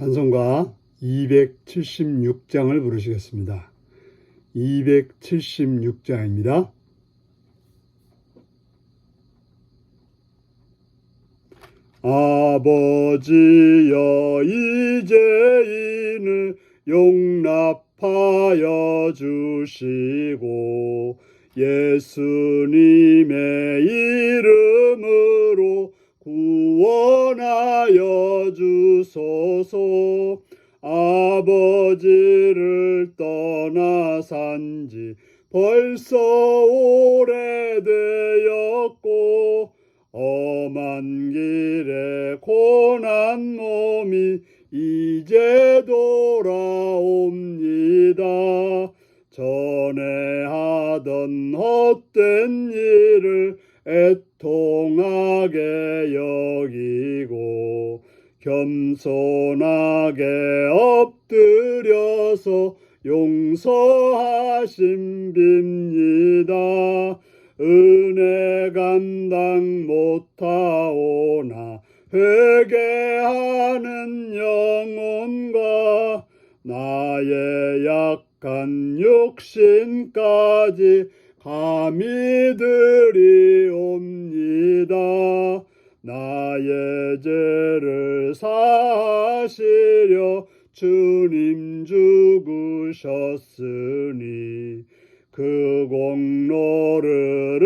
찬송가 276장을 부르시겠습니다. 276장입니다. 아버지여 이제 이는 용납하여 주시고 예수님의 이름으로 구원하여 주소서. 아버지를 떠나 산지 벌써 오래되었고 험한 길에 고난 몸이 이제 돌아옵니다. 전에 하던 헛된 일을 애통하게 여기고 겸손하게 엎드려서 용서하심 빕니다. 은혜 감당 못하오나 회개하는 영혼과 나의 약한 육신까지 감히 드리옵니다. 나의 죄를 사하시려 주님 죽으셨으니 그 공로를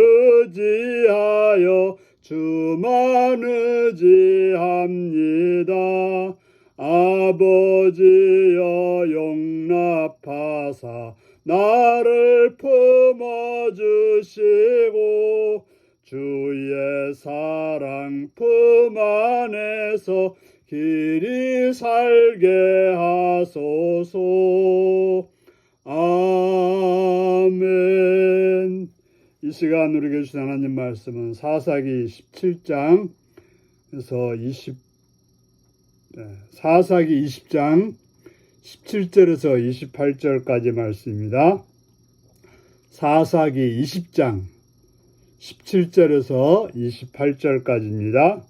의지하여 주만 의지합니다. 아버지여 용납하사 나를 품어주시고 주의 사랑 품 안에서 길이 살게 하소서. 아멘. 이 시간 우리에게 주신 하나님 말씀은 사사기 17장 사사기 20장 17절에서 28절까지 말씀입니다. 사사기 20장 17절에서 28절까지입니다.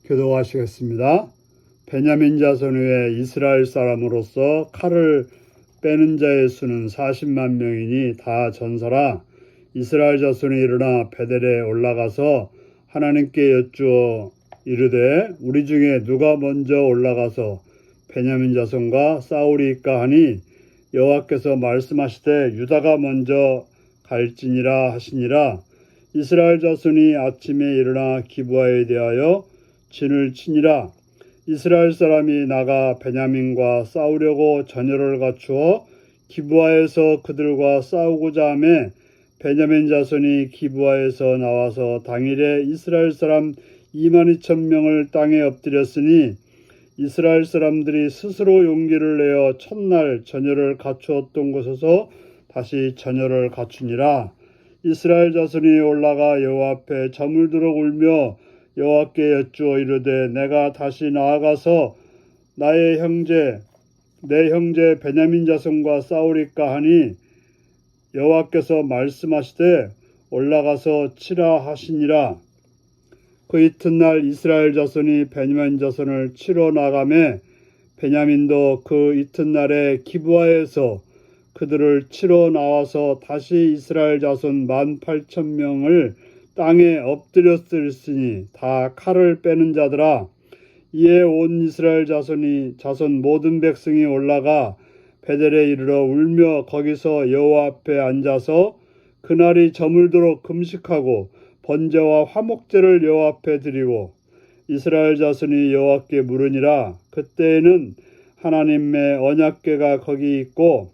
교도하시겠습니다. 베냐민 자손 외에 이스라엘 사람으로서 칼을 빼는 자의 수는 40만 명이니 다 전사라. 이스라엘 자손이 일어나 베델에 올라가서 하나님께 여쭈어 이르되 우리 중에 누가 먼저 올라가서 베냐민 자손과 싸우리이까 하니 여호와께서 말씀하시되 유다가 먼저 갈지니라 하시니라. 이스라엘 자손이 아침에 일어나 기브아에 대하여 진을 치니라. 이스라엘 사람이 나가 베냐민과 싸우려고 전열을 갖추어 기브아에서 그들과 싸우고자 하매 베냐민 자손이 기브아에서 나와서 당일에 이스라엘 사람 22,000명을 땅에 엎드렸으니 이스라엘 사람들이 스스로 용기를 내어 첫날 전열을 갖추었던 곳에서 다시 전열을 갖추니라. 이스라엘 자손이 올라가 여호와 앞에 저물도록 울며 여호와께 여쭈어 이르되 내가 다시 나아가서 내 형제 베냐민 자손과 싸우리까 하니 여호와께서 말씀하시되 올라가서 치라 하시니라. 그 이튿날 이스라엘 자손이 베냐민 자손을 치러 나가매 베냐민도 그 이튿날에 기브아에서 그들을 치러 나와서 다시 이스라엘 자손 18,000명을 땅에 엎드렸으니 다 칼을 빼는 자더라. 이에 온 이스라엘 자손 모든 백성이 올라가 베델에 이르러 울며 거기서 여호와 앞에 앉아서 그날이 저물도록 금식하고 번제와 화목제를 여호와 앞에 드리고 이스라엘 자손이 여호와께 물으니라. 그때에는 하나님의 언약궤가 거기 있고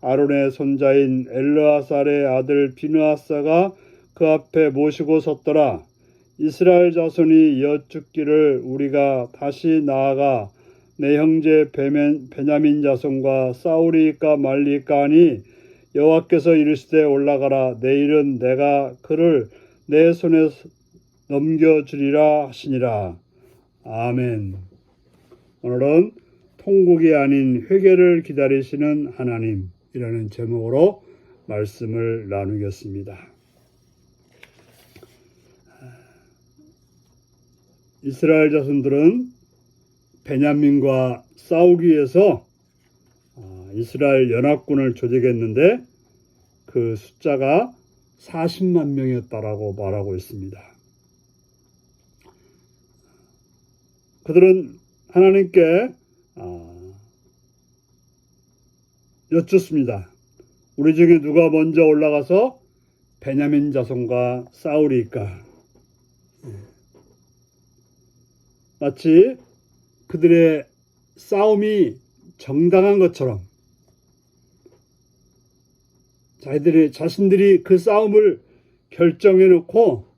아론의 손자인 엘르아살의 아들 비느하사가 그 앞에 모시고 섰더라. 이스라엘 자손이 여쭙기를 우리가 다시 나아가 내 형제 베냐민 자손과 싸우리이까 말리이까 하니 여호와께서 이르시되 올라가라. 내일은 내가 그를 내 손에 넘겨주리라 하시니라. 아멘. 오늘은 통곡이 아닌 회개를 기다리시는 하나님이라는 제목으로 말씀을 나누겠습니다. 이스라엘 자손들은 베냐민과 싸우기 위해서 이스라엘 연합군을 조직했는데 그 숫자가 40만 명이었다라고 말하고 있습니다. 그들은 하나님께 여쭙습니다. 우리 중에 누가 먼저 올라가서 베냐민 자손과 싸우리까? 마치 그들의 싸움이 정당한 것처럼 자신들이 그 싸움을 결정해 놓고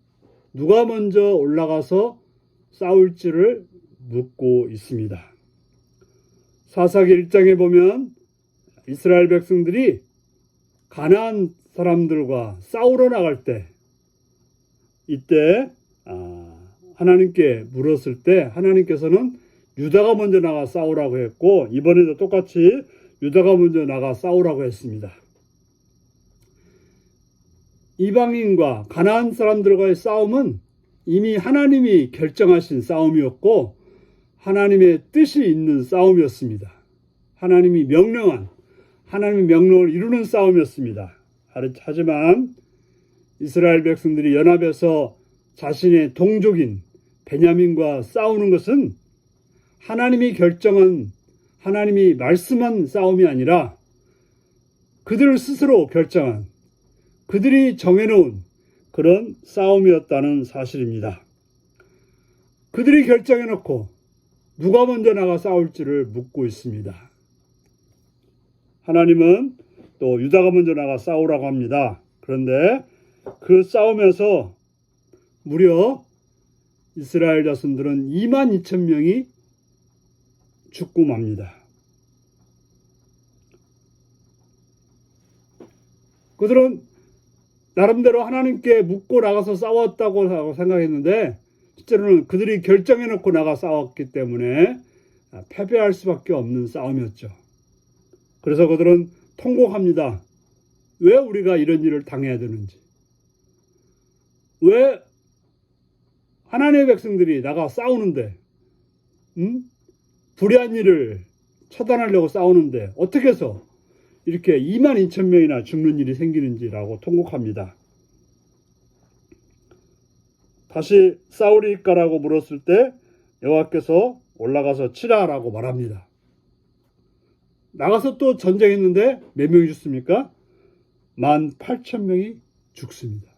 누가 먼저 올라가서 싸울지를 묻고 있습니다. 사사기 1장에 보면 이스라엘 백성들이 가나안 사람들과 싸우러 나갈 때 이때 하나님께 물었을 때 하나님께서는 유다가 먼저 나가 싸우라고 했고 이번에도 똑같이 유다가 먼저 나가 싸우라고 했습니다. 이방인과 가나안 사람들과의 싸움은 이미 하나님이 결정하신 싸움이었고 하나님의 뜻이 있는 싸움이었습니다. 하나님의 명령을 이루는 싸움이었습니다. 하지만 이스라엘 백성들이 연합해서 자신의 동족인 베냐민과 싸우는 것은 하나님이 결정한 하나님이 말씀한 싸움이 아니라 그들 스스로 결정한 그들이 정해놓은 그런 싸움이었다는 사실입니다. 그들이 결정해놓고 누가 먼저 나가 싸울지를 묻고 있습니다. 하나님은 또 유다가 먼저 나가 싸우라고 합니다. 그런데 그 싸움에서 무려 이스라엘 자손들은 2만 2천 명이 죽고 맙니다. 그들은 나름대로 하나님께 묻고 나가서 싸웠다고 생각했는데 실제로는 그들이 결정해놓고 나가 싸웠기 때문에 패배할 수밖에 없는 싸움이었죠. 그래서 그들은 통곡합니다. 왜 우리가 이런 일을 당해야 되는지, 왜 하나님의 백성들이 나가 싸우는데 불의한 일을 처단하려고 싸우는데 어떻게 해서 이렇게 2만 2천 명이나 죽는 일이 생기는지라고 통곡합니다. 다시 싸우리까라고 물었을 때 여호와께서 올라가서 치라라고 말합니다. 나가서 또 전쟁했는데 몇 명이 죽습니까? 18,000명이 죽습니다.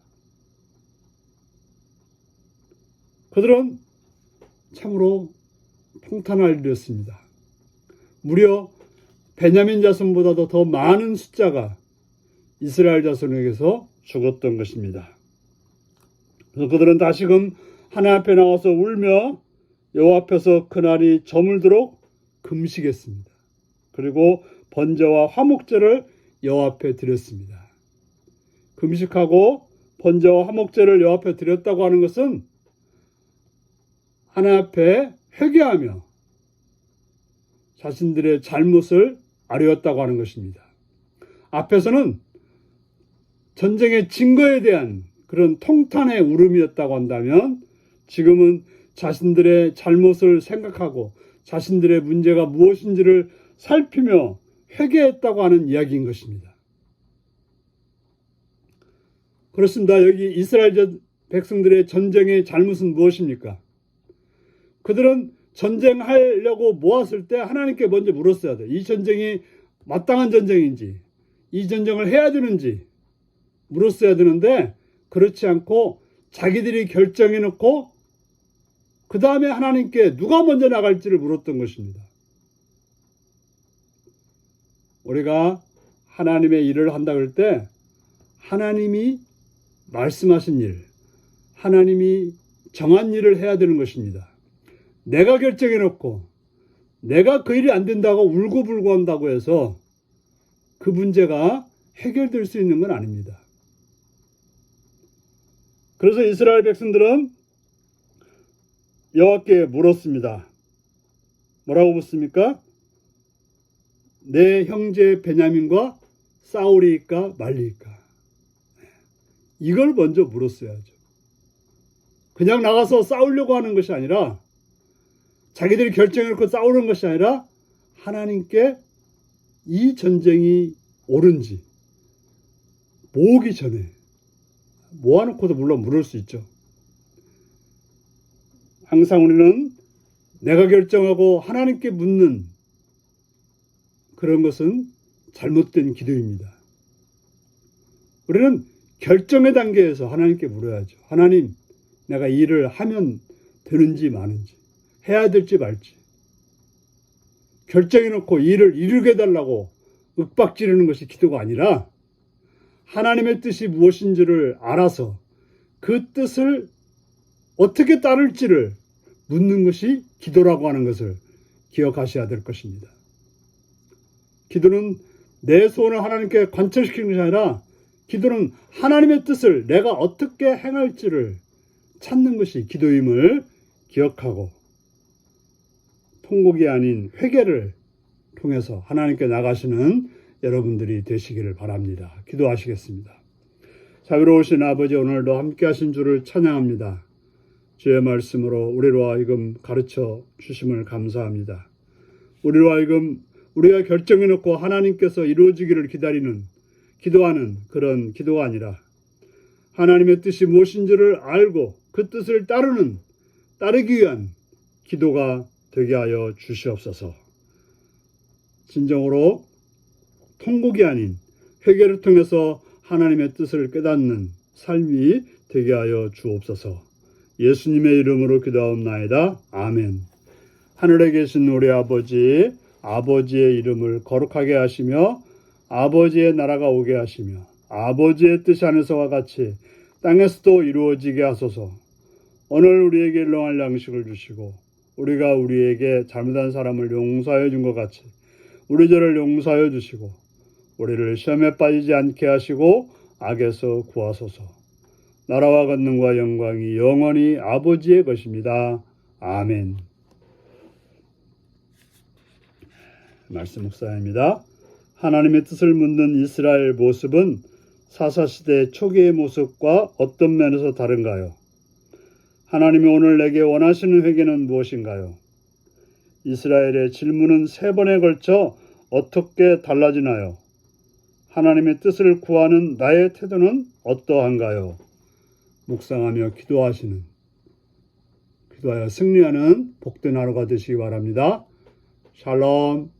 그들은 참으로 통탄할 일이었습니다. 무려 베냐민 자손보다도 더 많은 숫자가 이스라엘 자손에게서 죽었던 것입니다. 그래서 그들은 다시금 하나님 앞에 나와서 울며 여호와 앞에서 그날이 저물도록 금식했습니다. 그리고 번제와 화목제를 여호와 앞에 드렸습니다. 금식하고 번제와 화목제를 여호와 앞에 드렸다고 하는 것은 하나님 앞에 회개하며 자신들의 잘못을 아뢰었다고 하는 것입니다. 앞에서는 전쟁의 증거에 대한 그런 통탄의 울음이었다고 한다면 지금은 자신들의 잘못을 생각하고 자신들의 문제가 무엇인지를 살피며 회개했다고 하는 이야기인 것입니다. 그렇습니다. 여기 이스라엘 백성들의 전쟁의 잘못은 무엇입니까? 그들은 전쟁하려고 모았을 때 하나님께 먼저 물었어야 돼. 이 전쟁이 마땅한 전쟁인지, 이 전쟁을 해야 되는지 물었어야 되는데 그렇지 않고 자기들이 결정해놓고 그 다음에 하나님께 누가 먼저 나갈지를 물었던 것입니다. 우리가 하나님의 일을 한다 그럴 때 하나님이 말씀하신 일, 하나님이 정한 일을 해야 되는 것입니다. 내가 결정해놓고 내가 그 일이 안 된다고 울고불고 한다고 해서 그 문제가 해결될 수 있는 건 아닙니다. 그래서 이스라엘 백성들은 여호와께 물었습니다. 뭐라고 묻습니까? 내 형제 베냐민과 싸우리까 말리까? 이걸 먼저 물었어야죠. 그냥 나가서 싸우려고 하는 것이 아니라, 자기들이 결정해놓고 싸우는 것이 아니라 하나님께 이 전쟁이 옳은지 모으기 전에, 모아놓고도 물론 물을 수 있죠. 항상 우리는 내가 결정하고 하나님께 묻는 그런 것은 잘못된 기도입니다. 우리는 결정의 단계에서 하나님께 물어야죠. 하나님, 내가 이 일을 하면 되는지 마는지, 해야 될지 말지. 결정해놓고 이 일을 이루게 해달라고 윽박지르는 것이 기도가 아니라, 하나님의 뜻이 무엇인지를 알아서 그 뜻을 어떻게 따를지를 묻는 것이 기도라고 하는 것을 기억하셔야 될 것입니다. 기도는 내 소원을 하나님께 관철시키는 것이 아니라, 기도는 하나님의 뜻을 내가 어떻게 행할지를 찾는 것이 기도임을 기억하고, 통곡이 아닌 회개를 통해서 하나님께 나가시는 여러분들이 되시기를 바랍니다. 기도하시겠습니다. 자비로우신 아버지, 오늘도 함께 하신 주를 찬양합니다. 주의 말씀으로 우리로 하여금 가르쳐 주심을 감사합니다. 우리로 하여금 우리가 결정해놓고 하나님께서 이루어지기를 기도하는 그런 기도가 아니라, 하나님의 뜻이 무엇인지를 알고 그 뜻을 따르기 위한 기도가 되게 하여 주시옵소서. 진정으로 통곡이 아닌 회개를 통해서 하나님의 뜻을 깨닫는 삶이 되게 하여 주옵소서. 예수님의 이름으로 기도하옵나이다. 아멘. 하늘에 계신 우리 아버지, 아버지의 이름을 거룩하게 하시며 아버지의 나라가 오게 하시며 아버지의 뜻이 하늘에서와 같이 땅에서도 이루어지게 하소서. 오늘 우리에게 일용할 양식을 주시고, 우리가 우리에게 잘못한 사람을 용서하여 준 것 같이 우리 죄를 용서하여 주시고, 우리를 시험에 빠지지 않게 하시고 악에서 구하소서. 나라와 권능과 영광이 영원히 아버지의 것입니다. 아멘. 말씀 묵상입니다. 하나님의 뜻을 묻는 이스라엘 모습은 사사시대 초기의 모습과 어떤 면에서 다른가요? 하나님이 오늘 내게 원하시는 회개는 무엇인가요? 이스라엘의 질문은 3번에 걸쳐 어떻게 달라지나요? 하나님의 뜻을 구하는 나의 태도는 어떠한가요? 묵상하며 기도하여 승리하는 복된 하루가 되시기 바랍니다. 샬롬.